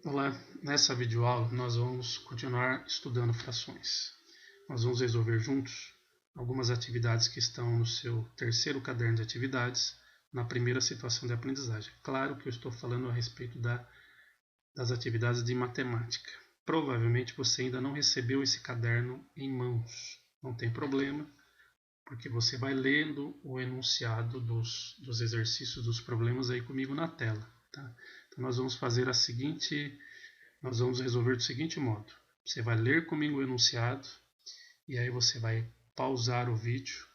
Olá, nessa videoaula nós vamos continuar estudando frações. Nós vamos resolver juntos algumas atividades que estão no seu terceiro caderno de atividades, na primeira situação de aprendizagem. Claro que eu estou falando a respeito das atividades de matemática. Provavelmente você ainda não recebeu esse caderno em mãos. Não tem problema, porque você vai lendo o enunciado dos exercícios, dos problemas aí comigo na tela. Tá? Então nós vamos fazer nós vamos resolver do seguinte modo. Você vai ler comigo o enunciado e aí você vai pausar o vídeo,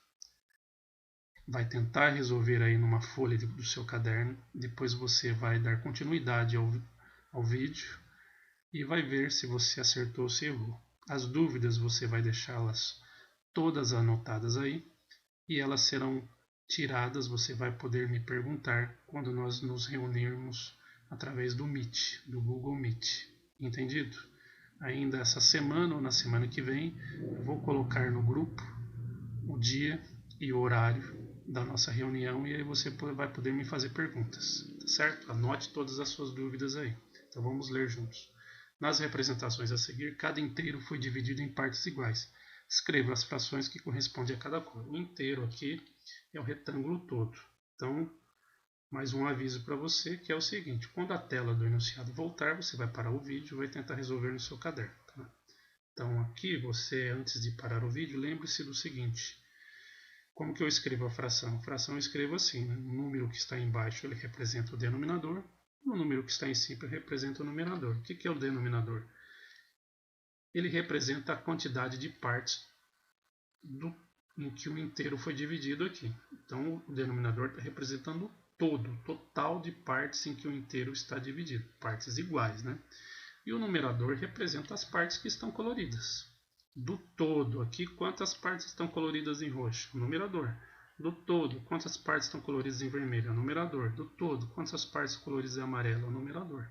vai tentar resolver aí numa folha do seu caderno, depois você vai dar continuidade ao vídeo e vai ver se você acertou ou se errou. As dúvidas você vai deixá-las todas anotadas aí e elas serão tiradas, você vai poder me perguntar quando nós nos reunirmos através do Meet, do Google Meet. Entendido? Ainda essa semana ou na semana que vem, eu vou colocar no grupo o dia e o horário da nossa reunião e aí você vai poder me fazer perguntas, tá certo? Anote todas as suas dúvidas aí. Então vamos ler juntos. Nas representações a seguir, cada inteiro foi dividido em partes iguais. Escreva as frações que correspondem a cada cor. O inteiro aqui é o retângulo todo. Então, mais um aviso para você que é o seguinte: quando a tela do enunciado voltar, você vai parar o vídeo e vai tentar resolver no seu caderno. Tá? Então, aqui você, antes de parar o vídeo, lembre-se do seguinte: como que eu escrevo a fração? A fração eu escrevo assim: né? O número que está embaixo ele representa o denominador, o número que está em cima representa o numerador. O que é o denominador? Ele representa a quantidade de partes em que o inteiro foi dividido aqui. Então, o denominador está representando o todo, o total de partes em que o inteiro está dividido, partes iguais, né? E o numerador representa as partes que estão coloridas. Do todo, aqui, quantas partes estão coloridas em roxo? O numerador. Do todo, quantas partes estão coloridas em vermelho? O numerador. Do todo, quantas partes coloridas em amarelo? O numerador.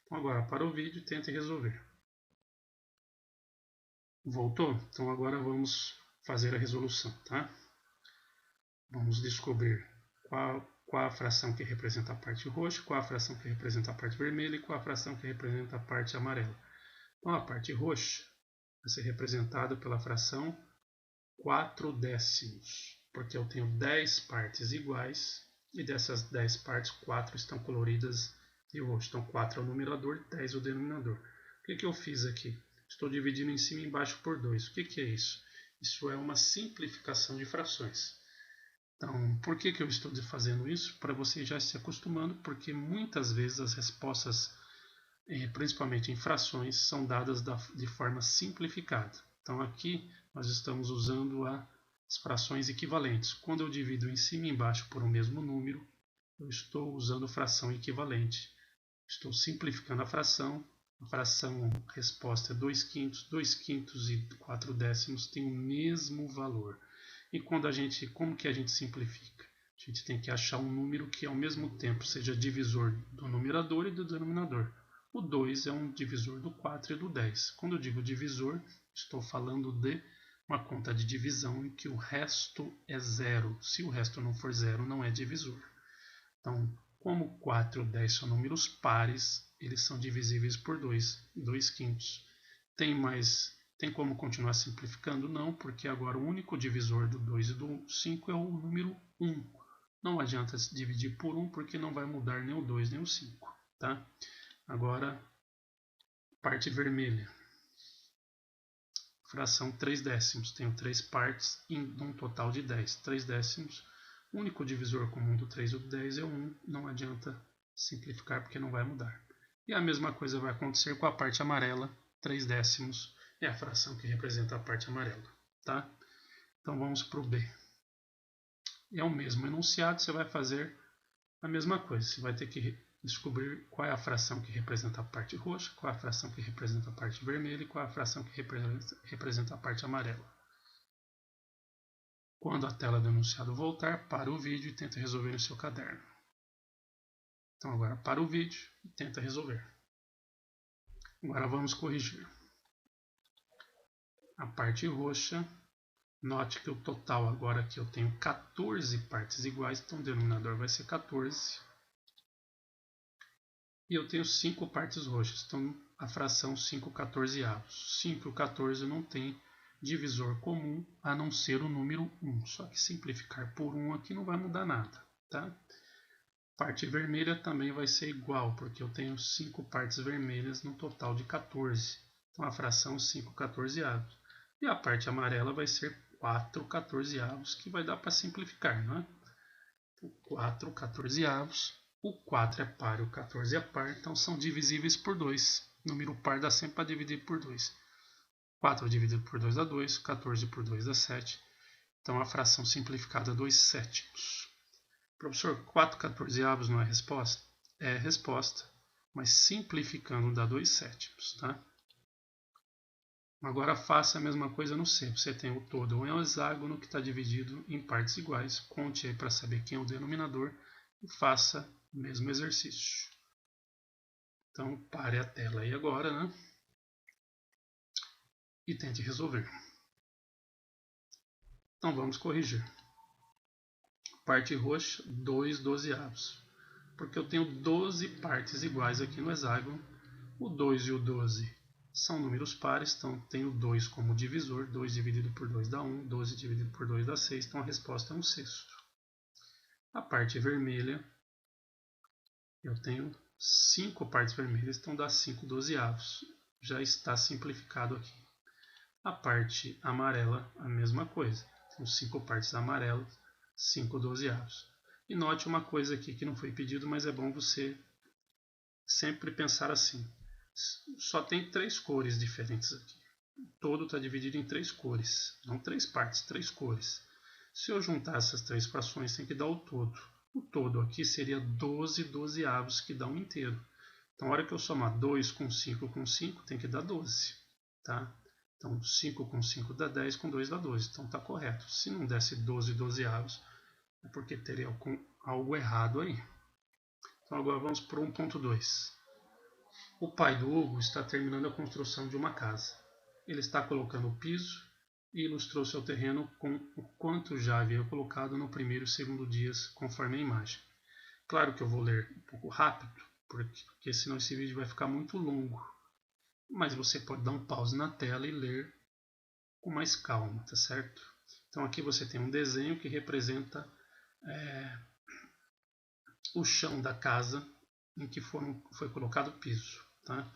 Então, agora, para o vídeo, tente resolver. Voltou? Então, agora vamos fazer a resolução, tá? Vamos descobrir qual a fração que representa a parte roxa, qual a fração que representa a parte vermelha e qual a fração que representa a parte amarela. Então, a parte roxa vai ser representada pela fração 4 décimos, porque eu tenho 10 partes iguais e dessas 10 partes, 4 estão coloridas de roxo. Então, 4 é o numerador, 10 é o denominador. O que eu fiz aqui? Estou dividindo em cima e embaixo por 2. O que é isso? Isso é uma simplificação de frações. Então, por que eu estou fazendo isso? Para você já se acostumando, porque muitas vezes as respostas, principalmente em frações, são dadas de forma simplificada. Então, aqui nós estamos usando as frações equivalentes. Quando eu divido em cima e embaixo por um mesmo número, eu estou usando fração equivalente. Estou simplificando a fração. A fração resposta é 2 quintos. 2 quintos e 4 décimos têm o mesmo valor. E como que a gente simplifica? A gente tem que achar um número que ao mesmo tempo seja divisor do numerador e do denominador. O 2 é um divisor do 4 e do 10. Quando eu digo divisor, estou falando de uma conta de divisão em que o resto é zero. Se o resto não for zero, não é divisor. Então, como 4 e 10 são números pares, eles são divisíveis por 2, 2 quintos. Tem como continuar simplificando? Não, porque agora o único divisor do 2 e do 5 é o número 1. Não adianta dividir por 1 porque não vai mudar nem o 2 nem o 5. Tá? Agora, parte vermelha. Fração 3 décimos. Tenho 3 partes em um total de 10. 3 décimos. O único divisor comum do 3 e do 10 é o 1. Não adianta simplificar porque não vai mudar. E a mesma coisa vai acontecer com a parte amarela. 3 décimos é a fração que representa a parte amarela. Tá? Então vamos para o B. É o mesmo enunciado, você vai fazer a mesma coisa. Você vai ter que descobrir qual é a fração que representa a parte roxa, qual é a fração que representa a parte vermelha e qual é a fração que representa a parte amarela. Quando a tela do enunciado voltar, para o vídeo e tenta resolver no seu caderno. Então agora para o vídeo e tenta resolver. Agora vamos corrigir. A parte roxa, note que o total agora aqui eu tenho 14 partes iguais, então o denominador vai ser 14. e eu tenho 5 partes roxas. Então, a fração 5/14avos. 5 e o 14 não tem divisor comum a não ser o número 1. Só que simplificar por 1 aqui não vai mudar nada. Tá? Parte vermelha também vai ser igual, porque eu tenho 5 partes vermelhas no total de 14. Então, a fração 5/14avos. E a parte amarela vai ser 4/14avos, que vai dar para simplificar, não é? 4/14avos. O 4 é par e o 14 é par, então são divisíveis por 2. Número par dá sempre para dividir por 2. 4 dividido por 2 dá 2, 14 por 2 dá 7. Então a fração simplificada é 2/7. Professor, 4/14avos não é resposta? É resposta, mas simplificando dá 2/7. Tá? Agora faça a mesma coisa no C. Você tem o todo é um hexágono que está dividido em partes iguais. Conte aí para saber quem é o denominador e faça o mesmo exercício. Então pare a tela aí agora, né? E tente resolver. Então vamos corrigir. Parte roxa, 2/12avos. Porque eu tenho 12 partes iguais aqui no hexágono. O 2 e o 12 são números pares, então tenho 2 como divisor. 2 dividido por 2 dá 1, 12 dividido por 2 dá 6, então a resposta é 1/6. A parte vermelha, eu tenho 5 partes vermelhas, então dá 5/12avos. Já está simplificado aqui. A parte amarela, a mesma coisa. Tenho 5 partes amarelas, 5/12avos. E note uma coisa aqui que não foi pedido, mas é bom você sempre pensar assim. Só tem 3 cores diferentes aqui. O todo está dividido em 3 cores. Não 3 partes, 3 cores. Se eu juntar essas 3 frações, tem que dar o todo. O todo aqui seria 12/12avos, que dá um inteiro. Então, na hora que eu somar 2 com 5 com 5, tem que dar 12. Tá? Então, 5 com 5 dá 10, com 2 dá 12. Então, está correto. Se não desse 12/12avos, é porque teria algo errado aí. Então, agora vamos para o 1.2. O pai do Hugo está terminando a construção de uma casa. Ele está colocando o piso e ilustrou seu terreno com o quanto já havia colocado no primeiro e segundo dias, conforme a imagem. Claro que eu vou ler um pouco rápido, porque senão esse vídeo vai ficar muito longo. Mas você pode dar um pause na tela e ler com mais calma, tá certo? Então aqui você tem um desenho que representa o chão da casa em que foi colocado o piso. Tá?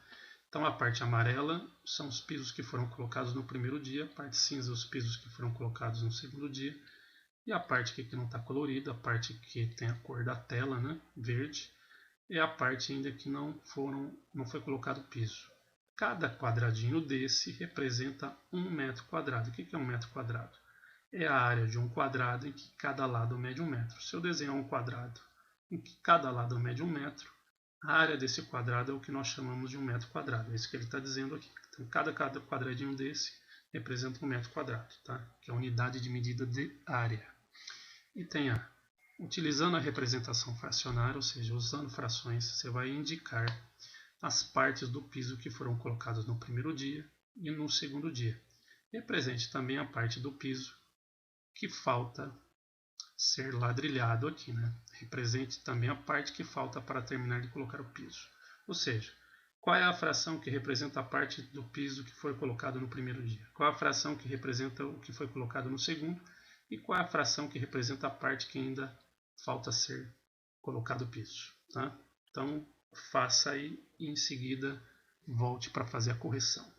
Então a parte amarela são os pisos que foram colocados no primeiro dia, a parte cinza os pisos que foram colocados no segundo dia, e a parte que não está colorida, a parte que tem a cor da tela, né, verde, é a parte ainda que não foi colocado piso. Cada quadradinho desse representa 1 metro quadrado. O que é 1 metro quadrado? É a área de um quadrado em que cada lado mede 1 metro. Se eu desenhar um quadrado em que cada lado mede 1 metro, a área desse quadrado é o que nós chamamos de 1 metro quadrado. É isso que ele está dizendo aqui. Então, cada quadradinho desse representa 1 metro quadrado, tá? Que é a unidade de medida de área. E tem utilizando a representação fracionária, ou seja, usando frações, você vai indicar as partes do piso que foram colocadas no primeiro dia e no segundo dia. Represente também a parte do piso que falta ser ladrilhado aqui, né? Represente também a parte que falta para terminar de colocar o piso. Ou seja, qual é a fração que representa a parte do piso que foi colocado no primeiro dia? Qual é a fração que representa o que foi colocado no segundo? E qual é a fração que representa a parte que ainda falta ser colocado o piso? Tá? Então, faça aí e em seguida volte para fazer a correção.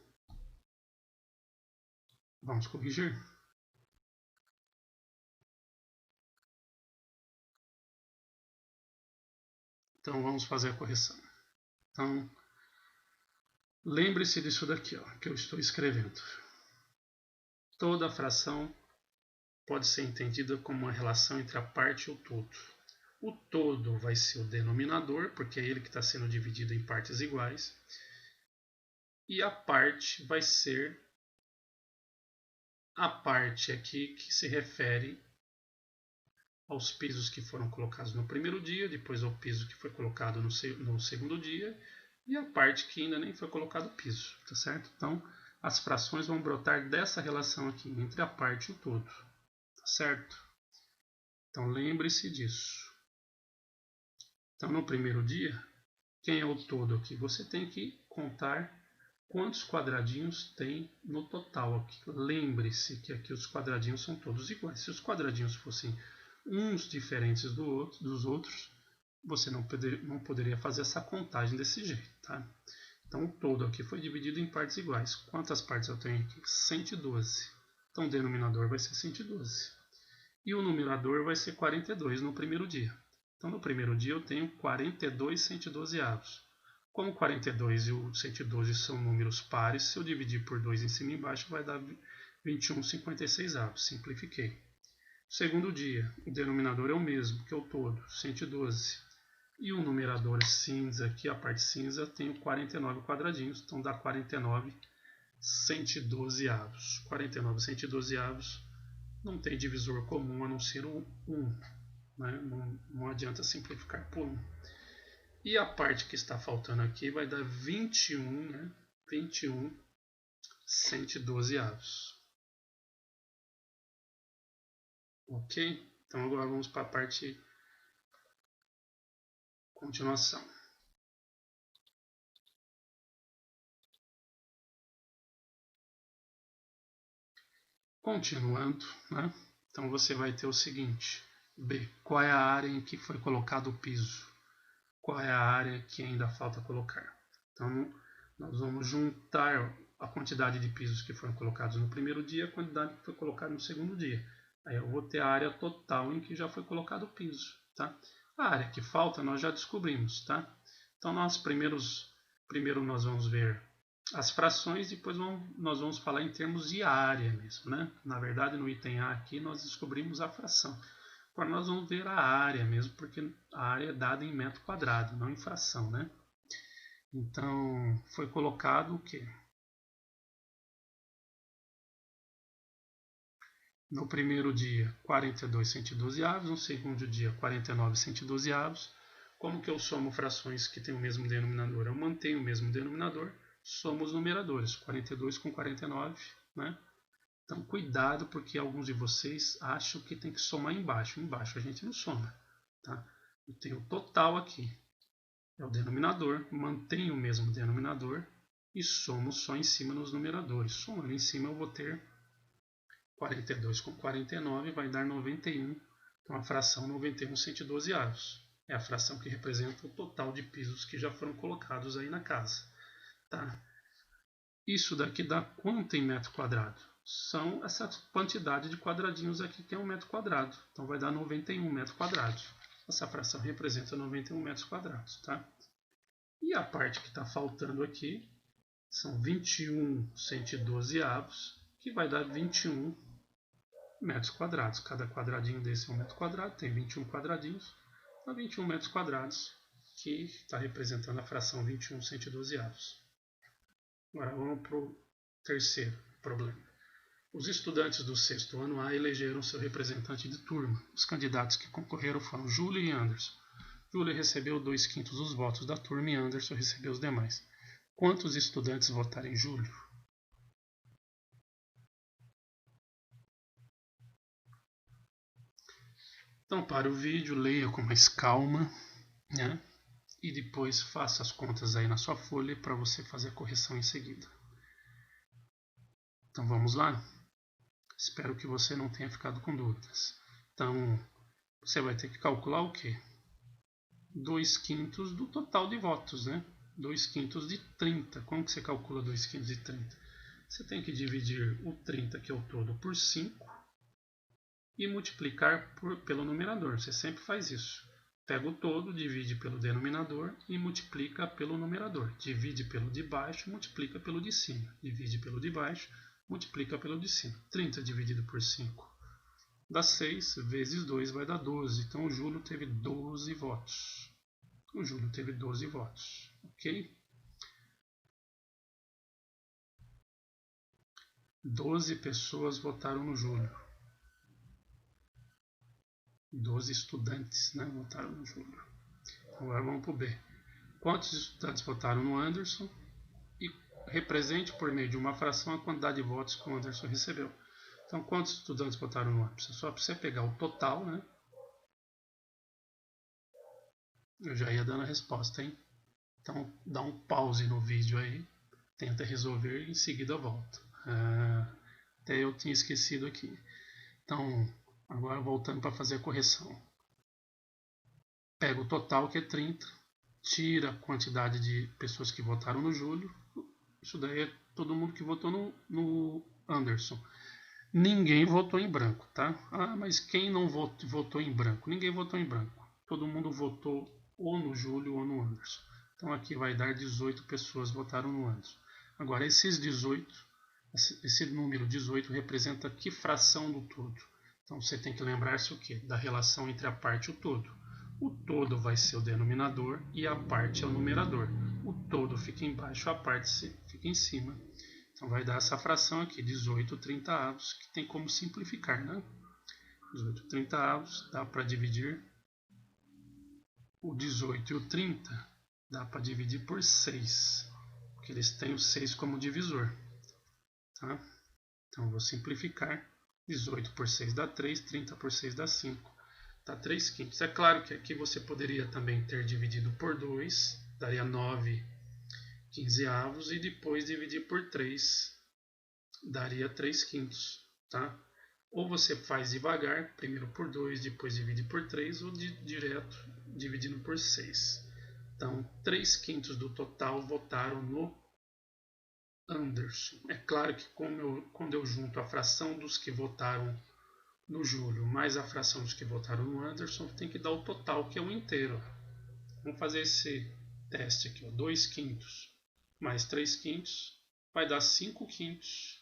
Vamos corrigir? Então vamos fazer a correção. Então, lembre-se disso daqui, ó, que eu estou escrevendo. Toda fração pode ser entendida como uma relação entre a parte e o todo. O todo vai ser o denominador, porque é ele que está sendo dividido em partes iguais. E a parte vai ser a parte aqui que se refere aos pisos que foram colocados no primeiro dia, depois ao piso que foi colocado no segundo dia, e a parte que ainda nem foi colocado piso, tá certo? Então, as frações vão brotar dessa relação aqui, entre a parte e o todo, tá certo? Então, lembre-se disso. Então, no primeiro dia, Quem é o todo aqui? Você tem que contar quantos quadradinhos tem no total aqui. Lembre-se que aqui os quadradinhos são todos iguais. Se os quadradinhos fossem uns diferentes dos outros, você não poderia fazer essa contagem desse jeito, tá? Então o todo aqui foi dividido em partes iguais. Quantas partes eu tenho aqui? 112. Então o denominador vai ser 112. E o numerador vai ser 42 no primeiro dia. Então no primeiro dia eu tenho 42 112avos. Como 42 e o 112 são números pares, se eu dividir por 2 em cima e embaixo vai dar 21 56avos. Simplifiquei. Segundo dia, o denominador é o mesmo, que é o todo, 112. E o numerador cinza, aqui a parte cinza, tem 49 quadradinhos, então dá 49 112avos. 49 112avos não tem divisor comum a não ser o 1. Né? Não adianta simplificar por 1. E a parte que está faltando aqui vai dar 21, né? 21 112avos. Ok? Então agora vamos para a parte continuação. Continuando, né? Então você vai ter o seguinte: B. Qual é a área em que foi colocado o piso? Qual é a área que ainda falta colocar? Então nós vamos juntar a quantidade de pisos que foram colocados no primeiro dia e a quantidade que foi colocada no segundo dia. Aí eu vou ter a área total em que já foi colocado o piso, tá? A área que falta nós já descobrimos, tá? Então nós primeiro nós vamos ver as frações, depois nós vamos falar em termos de área mesmo, né? Na verdade, no item A aqui nós descobrimos a fração. Agora nós vamos ver a área mesmo, porque a área é dada em metro quadrado, não em fração, né? Então, foi colocado o quê? No primeiro dia, 42 112avos, no segundo dia, 49 112avos. Como que eu somo frações que têm o mesmo denominador? Eu mantenho o mesmo denominador, somo os numeradores, 42 com 49, né? Então, cuidado, porque alguns de vocês acham que tem que somar embaixo. Embaixo a gente não soma, tá? Eu tenho o total aqui, é o denominador, mantenho o mesmo denominador e somo só em cima nos numeradores. Somando em cima eu vou ter 42 com 49 vai dar 91, então a fração 91 112avos. É a fração que representa o total de pisos que já foram colocados aí na casa. Tá? Isso daqui dá quanto em metro quadrado? São essa quantidade de quadradinhos aqui que é um metro quadrado. Então vai dar 91 metros quadrados. Essa fração representa 91 metros quadrados. Tá? E a parte que está faltando aqui são 21 112avos, que vai dar 21 metros quadrados. Cada quadradinho desse é um metro quadrado, tem 21 quadradinhos, dá 21 metros quadrados, que está representando a fração 21 112avos. Agora vamos para o terceiro problema. Os estudantes do sexto ano A elegeram seu representante de turma. Os candidatos que concorreram foram Júlio e Anderson. Júlio recebeu 2/5 dos votos da turma e Anderson recebeu os demais. Quantos estudantes votaram em Júlio? Então, para o vídeo, leia com mais calma, né? E depois faça as contas aí na sua folha para você fazer a correção em seguida. Então vamos lá? Espero que você não tenha ficado com dúvidas. Então, você vai ter que calcular o quê? 2/5 do total de votos, né? 2/5 de 30. Como que você calcula 2/5 de 30? Você tem que dividir o 30, que é o todo, por 5 e multiplicar pelo numerador. Você sempre faz isso. Pega o todo, divide pelo denominador e multiplica pelo numerador. Divide pelo de baixo, multiplica pelo de cima. Divide pelo de baixo, multiplica pelo de cima. 30 dividido por 5 dá 6, vezes 2 vai dar 12. Então o Júlio teve 12 votos. O Júlio teve 12 votos. Ok? 12 pessoas votaram no Júlio. 12 estudantes, né, votaram no Júlio. Agora vamos para o B. Quantos estudantes votaram no Anderson? E represente por meio de uma fração a quantidade de votos que o Anderson recebeu. Então, quantos estudantes votaram no Anderson? Só para você pegar o total, né? Eu já ia dando a resposta, hein? Então dá um pause no vídeo aí, tenta resolver e em seguida volta. Até eu tinha esquecido aqui. Então, agora voltando para fazer a correção. Pega o total, que é 30, tira a quantidade de pessoas que votaram no Júlio. Isso daí é todo mundo que votou no Anderson. Ninguém votou em branco, tá? Ah, mas quem não votou em branco? Ninguém votou em branco. Todo mundo votou ou no Júlio ou no Anderson. Então aqui vai dar 18 pessoas votaram no Anderson. Agora, esses 18, esse número 18 representa que fração do todo? Então você tem que lembrar-se o quê? Da relação entre a parte e o todo. O todo vai ser o denominador e a parte é o numerador. O todo fica embaixo, a parte fica em cima. Então vai dar essa fração aqui, 18 30avos, que tem como simplificar, né? 18 30avos dá para dividir o 18 e o 30, dá para dividir por 6, porque eles têm o 6 como divisor. Tá? Então vou simplificar, 18 por 6 dá 3, 30 por 6 dá 5, dá 3 quintos. É claro que aqui você poderia também ter dividido por 2, daria 9 quinzeavos, e depois dividir por 3, daria 3 quintos, tá? Ou você faz devagar, primeiro por 2, depois divide por 3, ou direto dividindo por 6. Então, 3 quintos do total votaram no Anderson. É claro que quando eu junto a fração dos que votaram no Júlio mais a fração dos que votaram no Anderson, tem que dar o total, que é o inteiro. Vamos fazer esse teste aqui, ó. 2 quintos mais 3 quintos vai dar 5 quintos,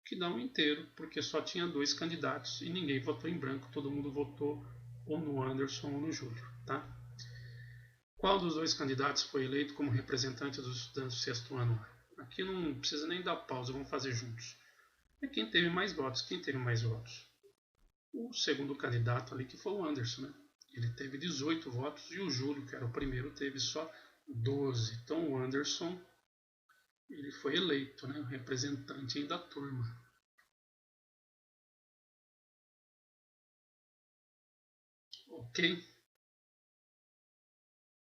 que dá um inteiro, porque só tinha 2 candidatos e ninguém votou em branco, todo mundo votou ou no Anderson ou no Júlio. Tá? Qual dos dois candidatos foi eleito como representante dos estudantes do sexto ano? Aqui não precisa nem dar pausa, vamos fazer juntos. É quem teve mais votos. Quem teve mais votos? O segundo candidato ali, que foi o Anderson, né? Ele teve 18 votos e o Júlio, que era o primeiro, teve só 12. Então o Anderson, ele foi eleito, né? O representante aí da turma. Ok?